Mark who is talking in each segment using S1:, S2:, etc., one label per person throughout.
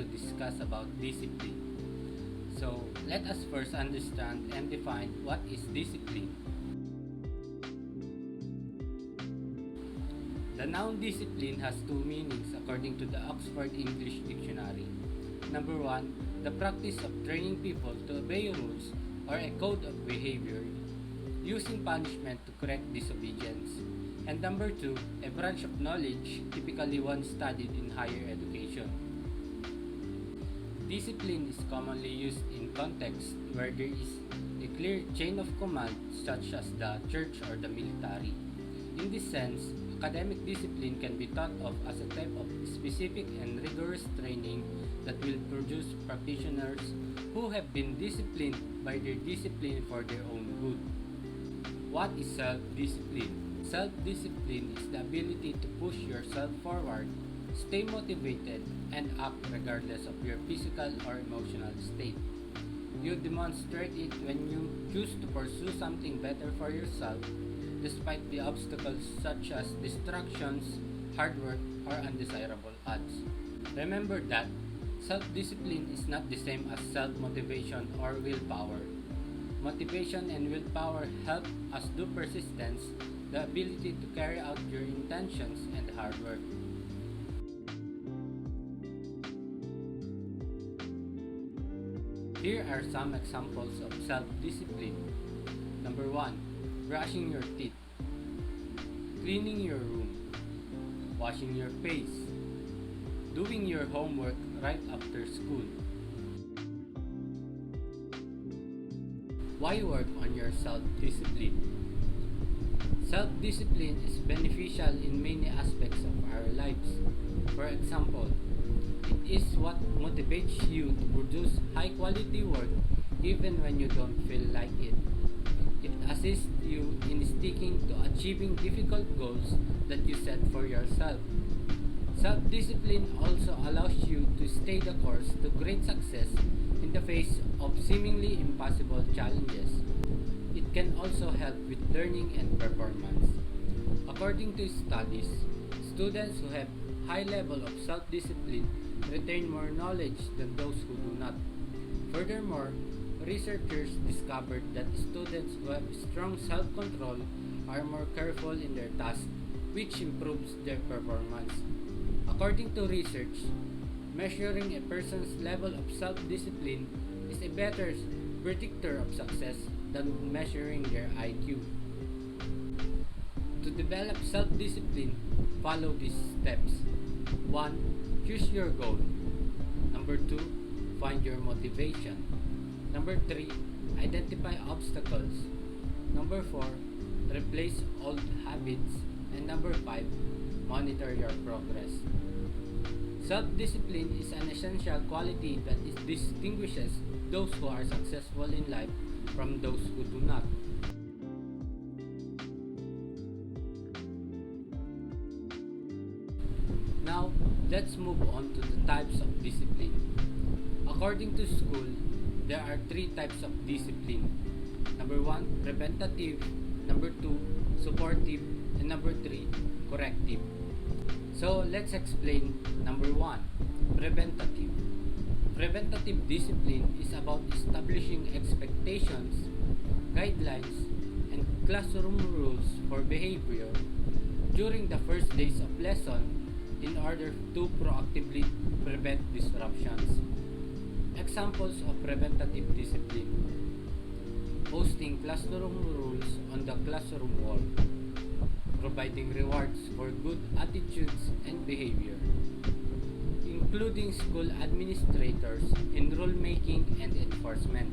S1: to discuss about discipline. So, let us first understand and define what is discipline. The noun discipline has two meanings according to the Oxford English Dictionary. Number one, the practice of training people to obey rules or a code of behavior using punishment to correct disobedience. And number two, a branch of knowledge typically one studied in higher education. Discipline is commonly used in contexts where there is a clear chain of command such as the church or the military. In this sense, academic discipline can be thought of as a type of specific and rigorous training that will produce practitioners who have been disciplined by their discipline for their own good. What is self-discipline? Self-discipline is the ability to push yourself forward, stay motivated, and act regardless of your physical or emotional state. You demonstrate it when you choose to pursue something better for yourself despite the obstacles such as distractions, hard work, or undesirable odds. Remember that self-discipline is not the same as self-motivation or willpower. Motivation and willpower help us do persistence, the ability to carry out your intentions, and hard work. Here are some examples of self-discipline. Number 1. Brushing your teeth, cleaning your room, washing your face, doing your homework right after school. Why work on your self-discipline? Self-discipline is beneficial in many aspects of our lives. For example, it is what motivates you to produce high-quality work even when you don't feel like it. It assists you in sticking to achieving difficult goals that you set for yourself. Self-discipline also allows you to stay the course to great success in the face of seemingly impossible challenges. It can also help with learning and performance. According to studies, students who have high level of self-discipline retain more knowledge than those who do not. Furthermore, researchers discovered that students who have strong self-control are more careful in their tasks, which improves their performance. According to research, measuring a person's level of self-discipline is a better predictor of success than measuring their IQ. To develop self-discipline, follow these steps. 1. Choose your goal. Number 2. Find your motivation. Number 3. Identify obstacles. Number 4. Replace old habits. And number 5. Monitor your progress. Self-discipline is an essential quality that distinguishes those who are successful in life from those who do not. Now, let's move on to the types of discipline. According to school, there are 3 types of discipline. Number 1, preventative. Number 2, supportive. And number 3, corrective. So, let's explain number 1, preventative. Preventative discipline is about establishing expectations, guidelines, and classroom rules for behavior during the first days of lesson in order to proactively prevent disruptions. Examples of preventative discipline: posting classroom rules on the classroom wall, providing rewards for good attitudes and behavior, including school administrators in rule-making and enforcement.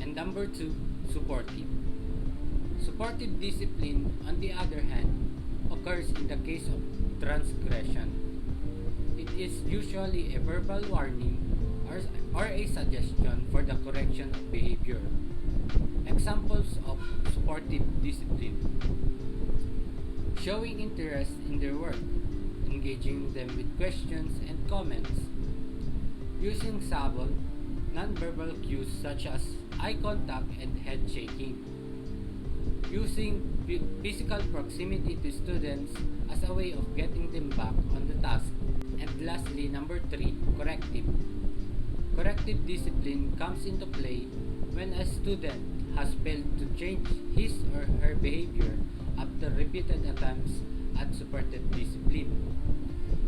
S1: And number 2, supportive. Supportive discipline, on the other hand, occurs in the case of transgression. It is usually a verbal warning or a suggestion for the correction of behavior. Examples of supportive discipline: showing interest in their work, engaging them with questions and comments, using subtle, non-verbal cues such as eye contact and head shaking, using physical proximity to students as a way of getting them back on the task, And lastly, number 3, corrective. Corrective discipline comes into play when a student has failed to change his or her behavior after repeated attempts at supported discipline.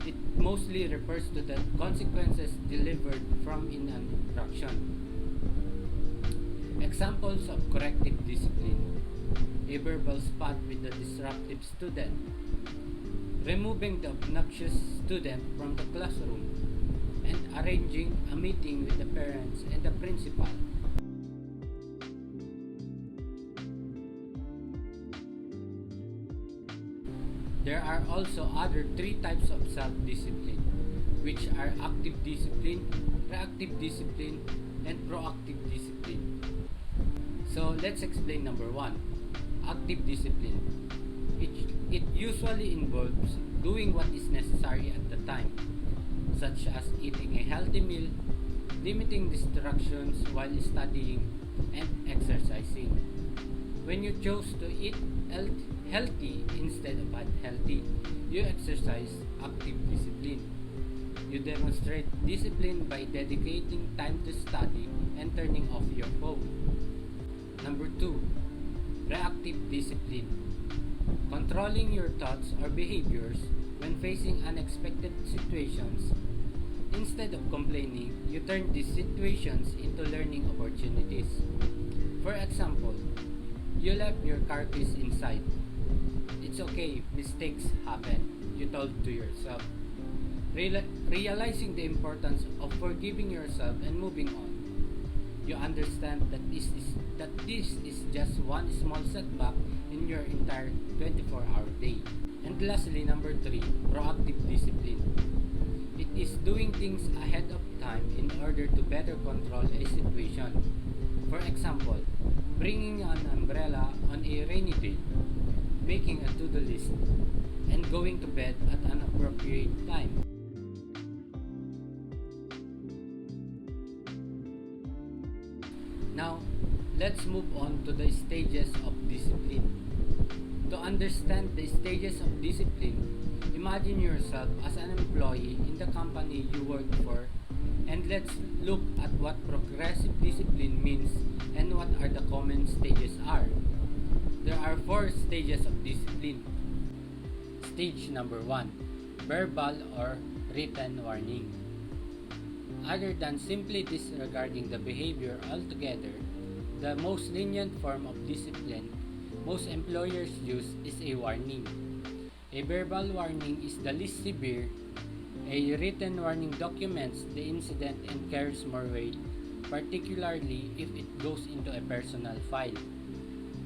S1: It mostly refers to the consequences delivered from an infraction. Examples of corrective discipline: a verbal spat with the disruptive student, removing the obnoxious student from the classroom, and arranging a meeting with the parents and the principal. There are also other 3 types of self-discipline, which are active discipline, reactive discipline, and proactive discipline. So let's explain number 1, active discipline. It usually involves doing what is necessary at the time, such as eating a healthy meal, limiting distractions while studying, and exercising. When you chose to eat healthy instead of unhealthy, you exercise active discipline. You demonstrate discipline by dedicating time to study and turning off your phone. Number 2, reactive discipline. Controlling your thoughts or behaviors when facing unexpected situations. Instead of complaining, you turn these situations into learning opportunities. For example, you left your car keys inside. It's okay, mistakes happen, you told to yourself. Realizing the importance of forgiving yourself and moving on. You understand that this is just one small setback in your entire 24-hour day. And lastly, number 3, proactive discipline. It is doing things ahead of time in order to better control a situation. For example, bringing an umbrella on a rainy day, making a to-do list, and going to bed at an appropriate time. Now, let's move on to the stages of discipline. To understand the stages of discipline, imagine yourself as an employee in the company you work for, and let's look at what progressive discipline means and what are the common stages are. There are 4 stages of discipline. Stage number 1, verbal or written warning. Other than simply disregarding the behavior altogether, the most lenient form of discipline most employers use is a warning. A verbal warning is the least severe. A written warning documents the incident and carries more weight, particularly if it goes into a personal file.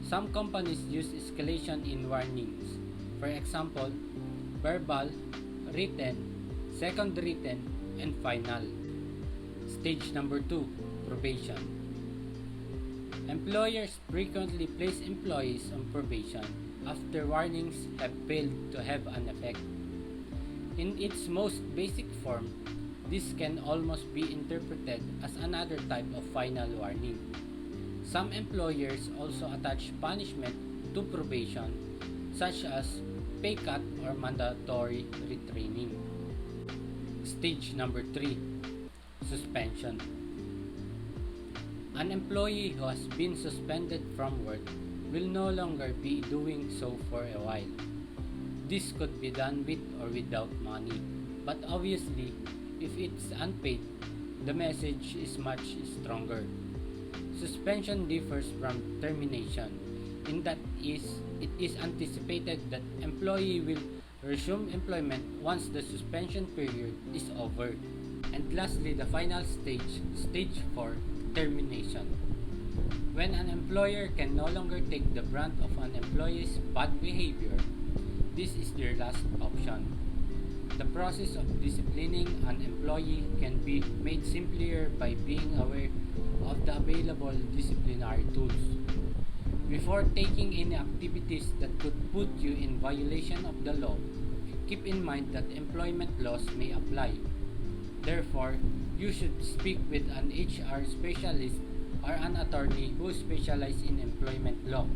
S1: Some companies use escalation in warnings. For example, verbal, written, second written, and final. Stage number 2, probation. Employers frequently place employees on probation after warnings have failed to have an effect. In its most basic form, this can almost be interpreted as another type of final warning. Some employers also attach punishment to probation, such as pay cut or mandatory retraining. Stage number 3, suspension. An employee who has been suspended from work will no longer be doing so for a while. This could be done with or without money, but obviously, if it's unpaid, the message is much stronger. Suspension differs from termination in that it is anticipated that employee will resume employment once the suspension period is over. And lastly, the final stage, stage 4, termination. When an employer can no longer take the brunt of an employee's bad behavior, this is their last option. The process of disciplining an employee can be made simpler by being aware of the available disciplinary tools. Before taking any activities that could put you in violation of the law, keep in mind that employment laws may apply. Therefore, you should speak with an HR specialist or an attorney who specializes in employment law.